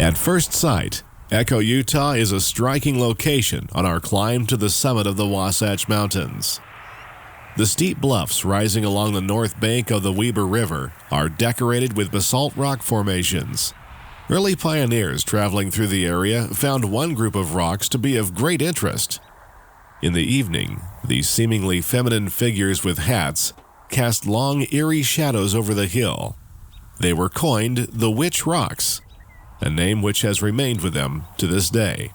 At first sight, Echo, Utah is a striking location on our climb to the summit of the Wasatch Mountains. The steep bluffs rising along the north bank of the Weber River are decorated with basalt rock formations. Early pioneers traveling through the area found one group of rocks to be of great interest. In the evening, these seemingly feminine figures with hats cast long, eerie shadows over the hill. They were coined the Witch Rocks, a name which has remained with them to this day.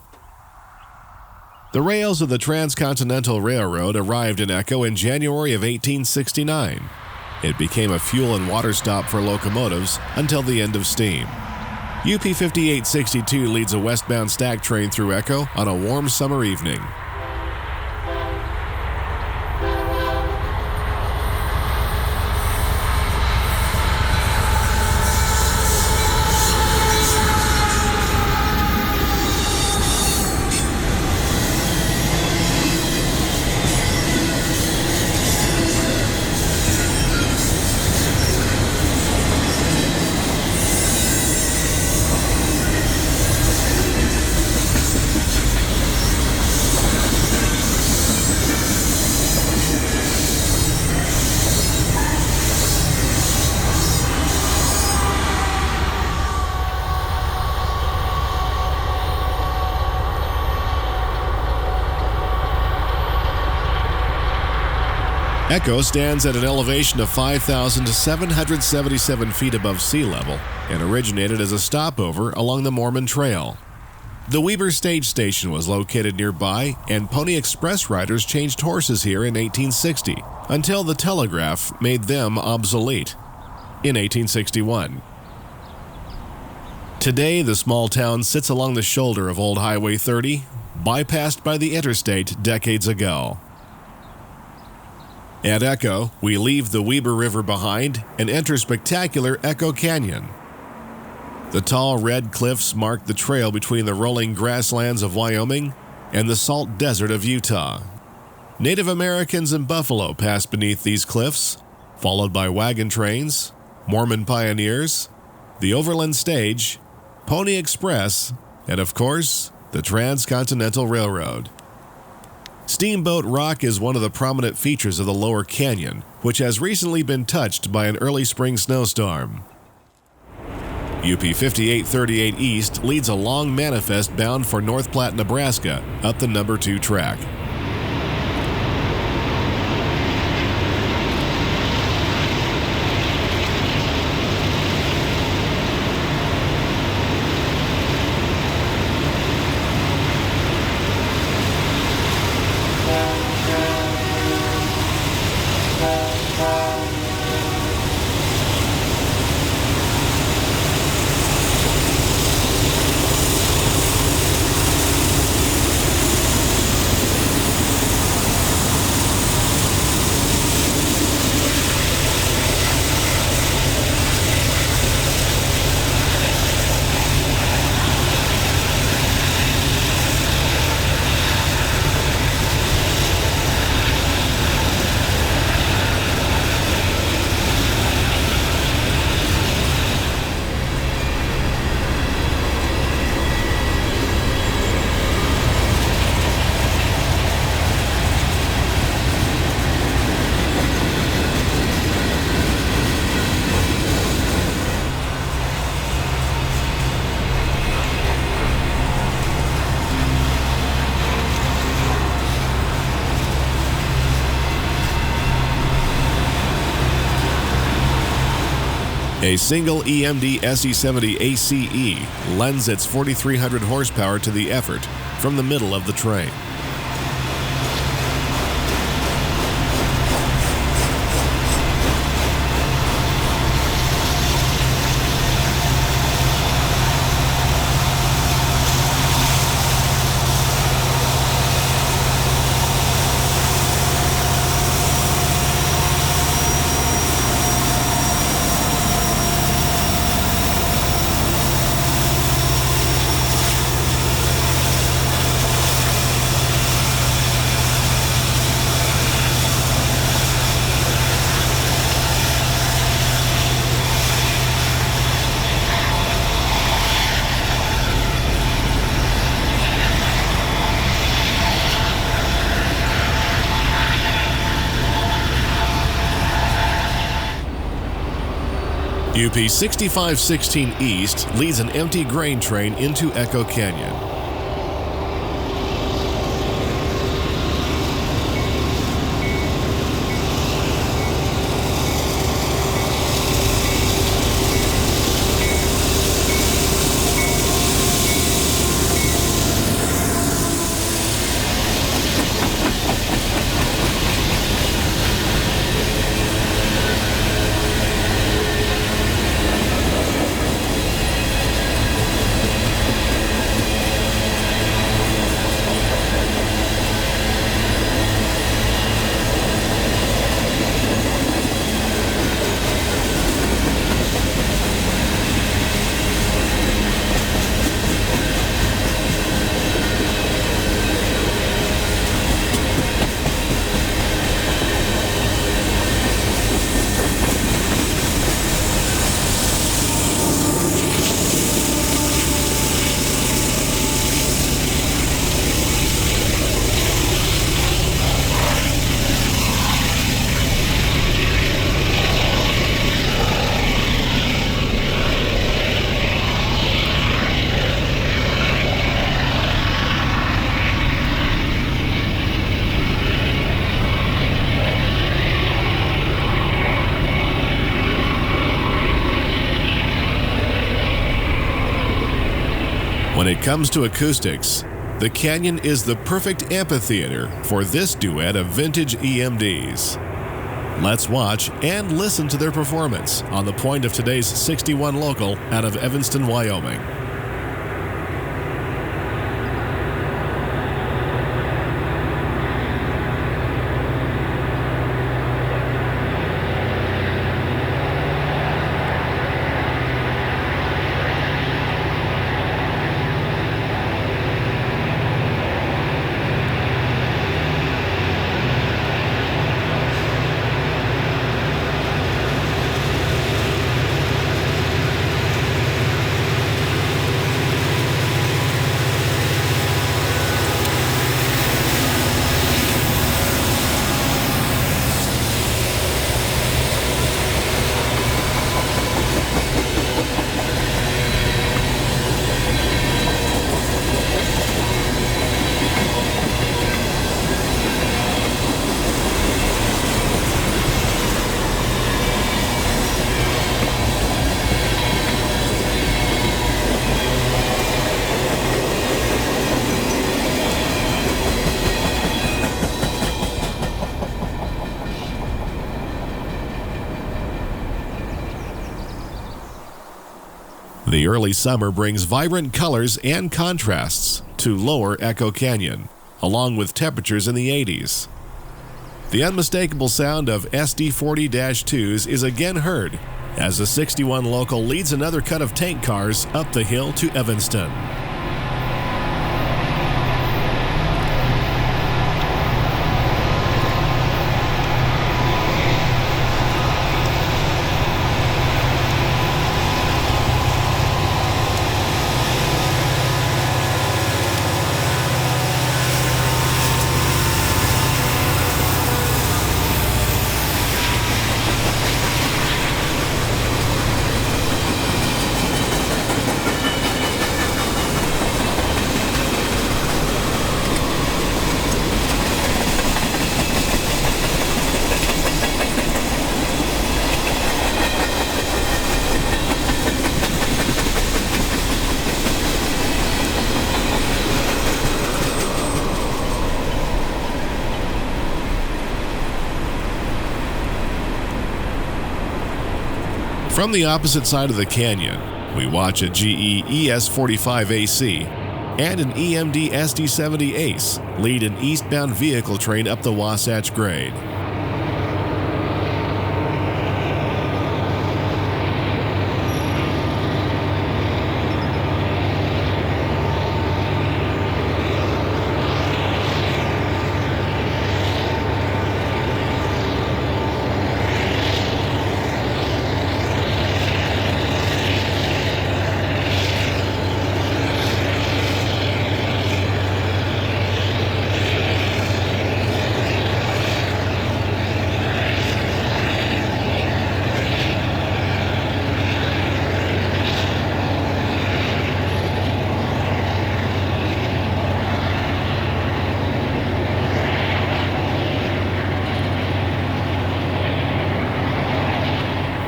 The rails of the Transcontinental Railroad arrived in Echo in January of 1869. It became a fuel and water stop for locomotives until the end of steam. UP 5862 leads a westbound stack train through Echo on a warm summer evening. Echo stands at an elevation of 5,777 feet above sea level and originated as a stopover along the Mormon Trail. The Weber Stage Station was located nearby, and Pony Express riders changed horses here in 1860 until the telegraph made them obsolete in 1861. Today, the small town sits along the shoulder of Old Highway 30, bypassed by the interstate decades ago. At Echo, we leave the Weber River behind and enter spectacular Echo Canyon. The tall red cliffs mark the trail between the rolling grasslands of Wyoming and the salt desert of Utah. Native Americans and buffalo pass beneath these cliffs, followed by wagon trains, Mormon pioneers, the Overland Stage, Pony Express, and of course, the Transcontinental Railroad. Steamboat Rock is one of the prominent features of the Lower Canyon, which has recently been touched by an early spring snowstorm. UP 5838 East leads a long manifest bound for North Platte, Nebraska, up the number 2 track. A single EMD SD40 ACE lends its 4,300 horsepower to the effort from the middle of the train. UP 6516 East leads an empty grain train into Echo Canyon. When it comes to acoustics, the canyon is the perfect amphitheater for this duet of vintage EMDs. Let's watch and listen to their performance on the point of today's 61 local out of Evanston, Wyoming. The early summer brings vibrant colors and contrasts to lower Echo Canyon, along with temperatures in the 80s. The unmistakable sound of SD40-2s is again heard as the 61 local leads another cut of tank cars up the hill to Evanston. From the opposite side of the canyon, we watch a GE ES45 AC and an EMD SD70 Ace lead an eastbound vehicle train up the Wasatch Grade.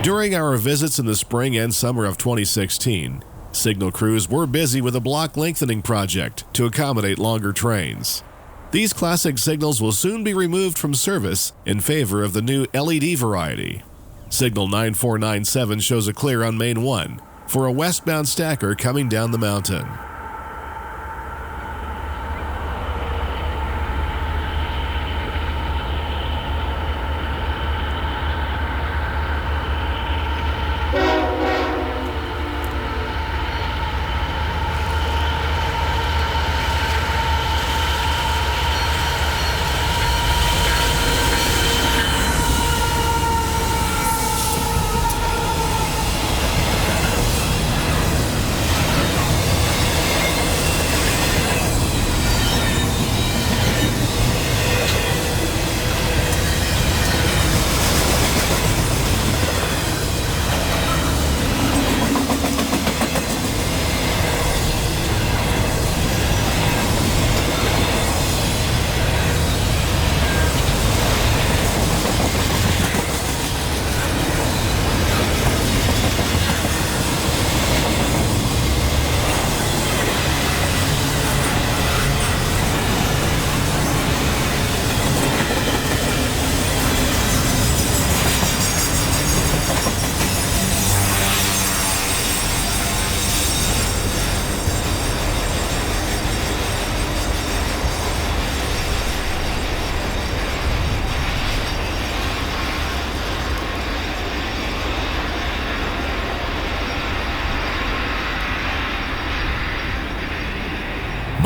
During our visits in the spring and summer of 2016, signal crews were busy with a block lengthening project to accommodate longer trains. These classic signals will soon be removed from service in favor of the new LED variety. Signal 9497 shows a clear on Main 1 for a westbound stacker coming down the mountain.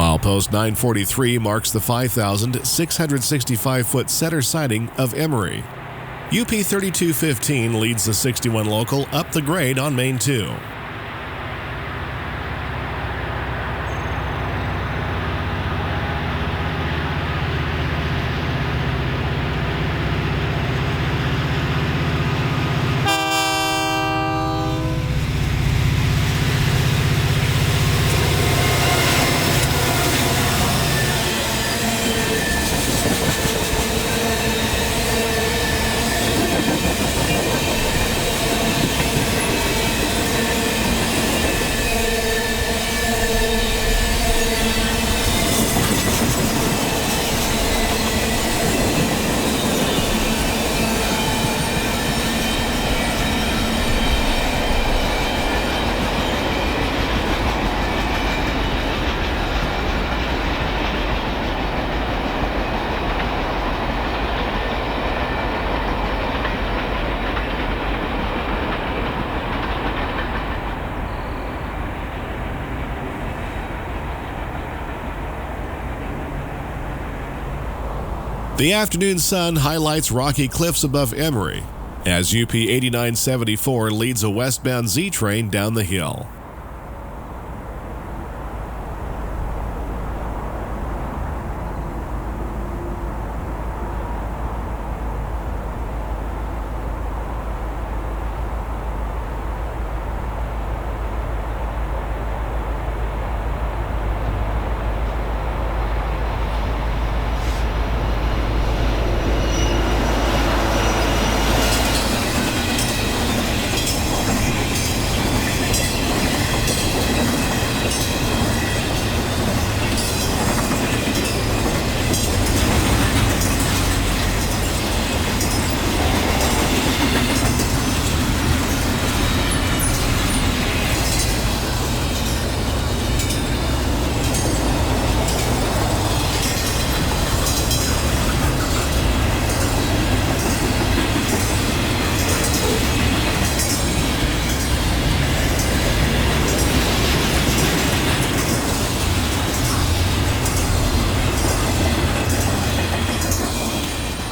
Milepost 943 marks the 5,665-foot center siding of Emory. UP 3215 leads the 61 local up the grade on Main 2. The afternoon sun highlights rocky cliffs above Emory as UP 8974 leads a westbound Z train down the hill.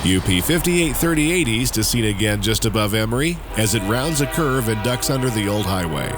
UP 5830 East is seen again just above Emory as it rounds a curve and ducks under the old highway.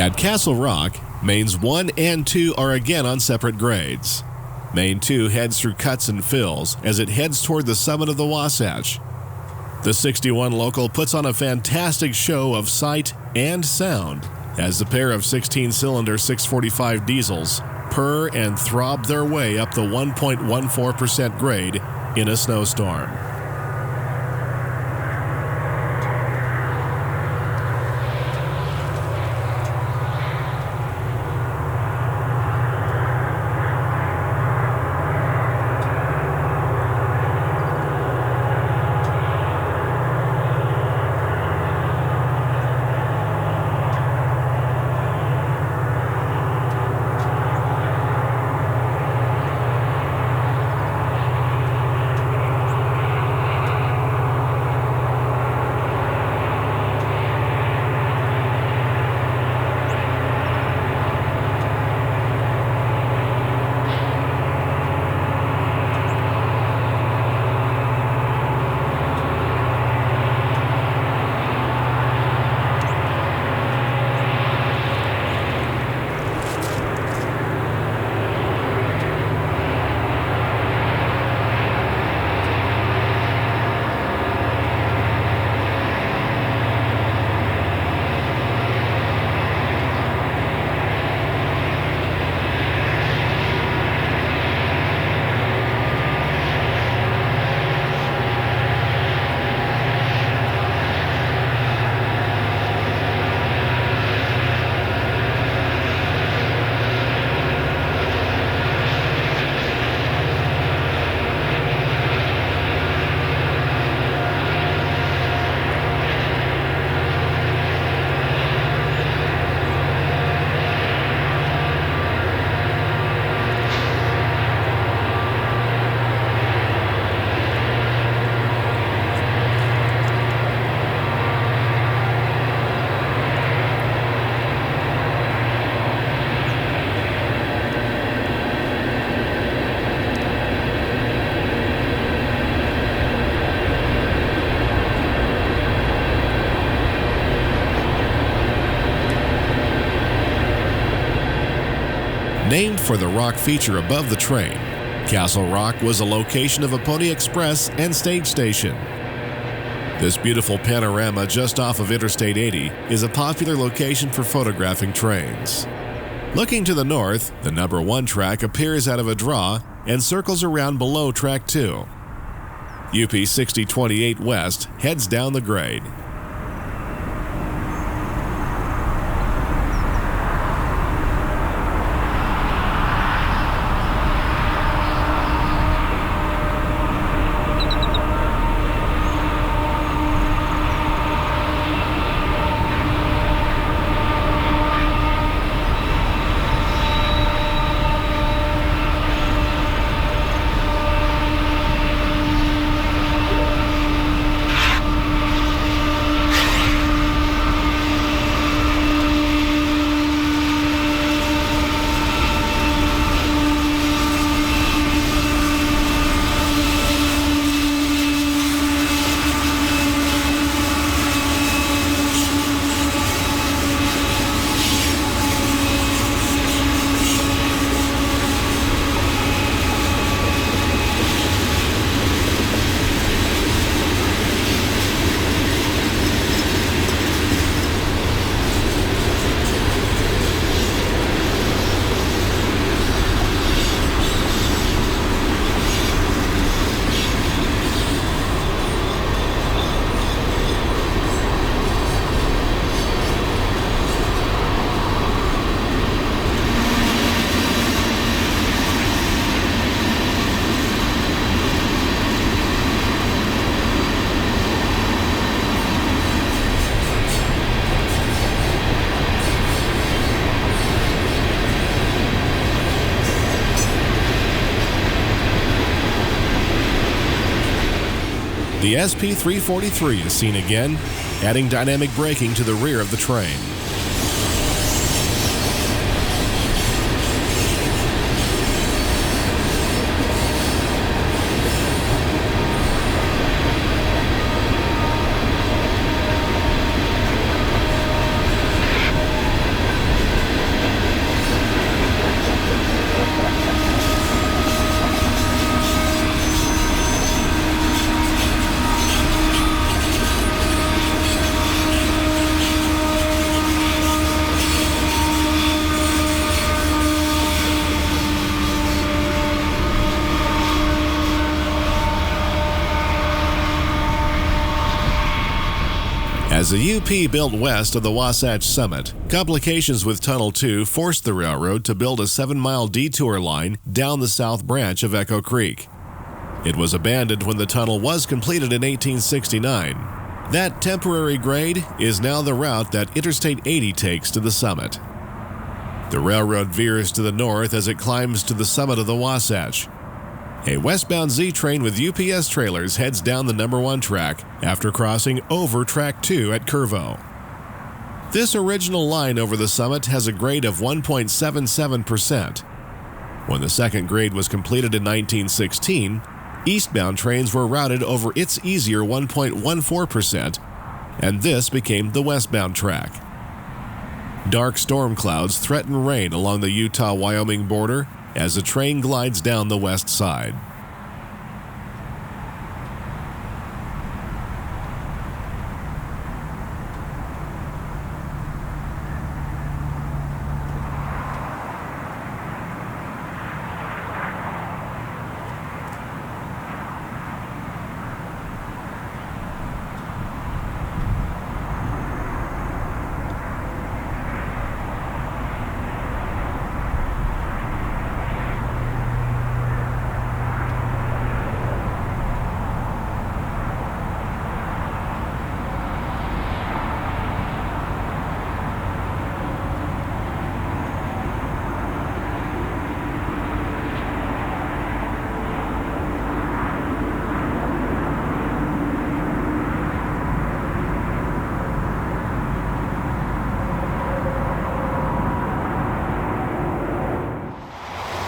At Castle Rock, Mains 1 and 2 are again on separate grades. Main 2 heads through cuts and fills as it heads toward the summit of the Wasatch. The 61 local puts on a fantastic show of sight and sound as the pair of 16-cylinder 645 diesels purr and throb their way up the 1.14% grade in a snowstorm. Named for the rock feature above the train, Castle Rock was a location of a Pony Express and stage station. This beautiful panorama just off of Interstate 80 is a popular location for photographing trains. Looking to the north, the number 1 track appears out of a draw and circles around below track 2. UP 6028 West heads down the grade. The SP343 is seen again, adding dynamic braking to the rear of the train. As the UP built west of the Wasatch Summit, complications with Tunnel 2 forced the railroad to build a 7-mile detour line down the south branch of Echo Creek. It was abandoned when the tunnel was completed in 1869. That temporary grade is now the route that Interstate 80 takes to the summit. The railroad veers to the north as it climbs to the summit of the Wasatch. A westbound Z train with UPS trailers heads down the number 1 track after crossing over Track 2 at Curvo. This original line over the summit has a grade of 1.77%. When the second grade was completed in 1916, eastbound trains were routed over its easier 1.14%, and this became the westbound track. Dark storm clouds threaten rain along the Utah-Wyoming border as the train glides down the west side.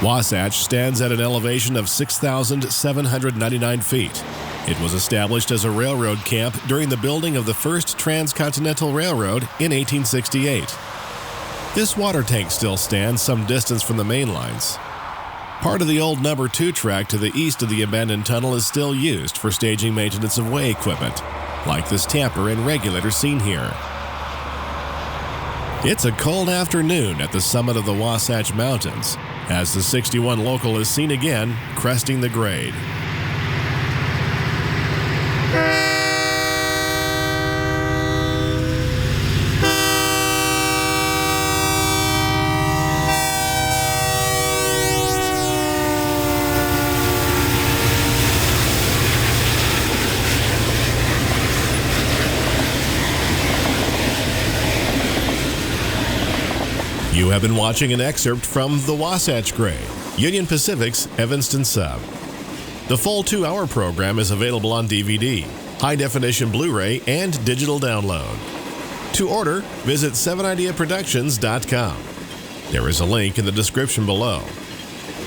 Wasatch stands at an elevation of 6,799 feet. It was established as a railroad camp during the building of the first transcontinental railroad in 1868. This water tank still stands some distance from the main lines. Part of the old number 2 track to the east of the abandoned tunnel is still used for staging maintenance of way equipment, like this tamper and regulator seen here. It's a cold afternoon at the summit of the Wasatch Mountains, as the 61 local is seen again, cresting the grade. You have been watching an excerpt from The Wasatch Grade, Union Pacific's Evanston Sub. The full 2-hour program is available on DVD, high-definition Blu-ray, and digital download. To order, visit 7ideaproductions.com. There is a link in the description below.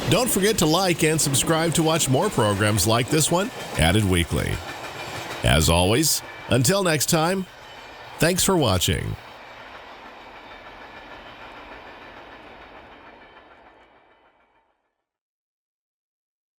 Don't forget to like and subscribe to watch more programs like this one, added weekly. As always, until next time, thanks for watching.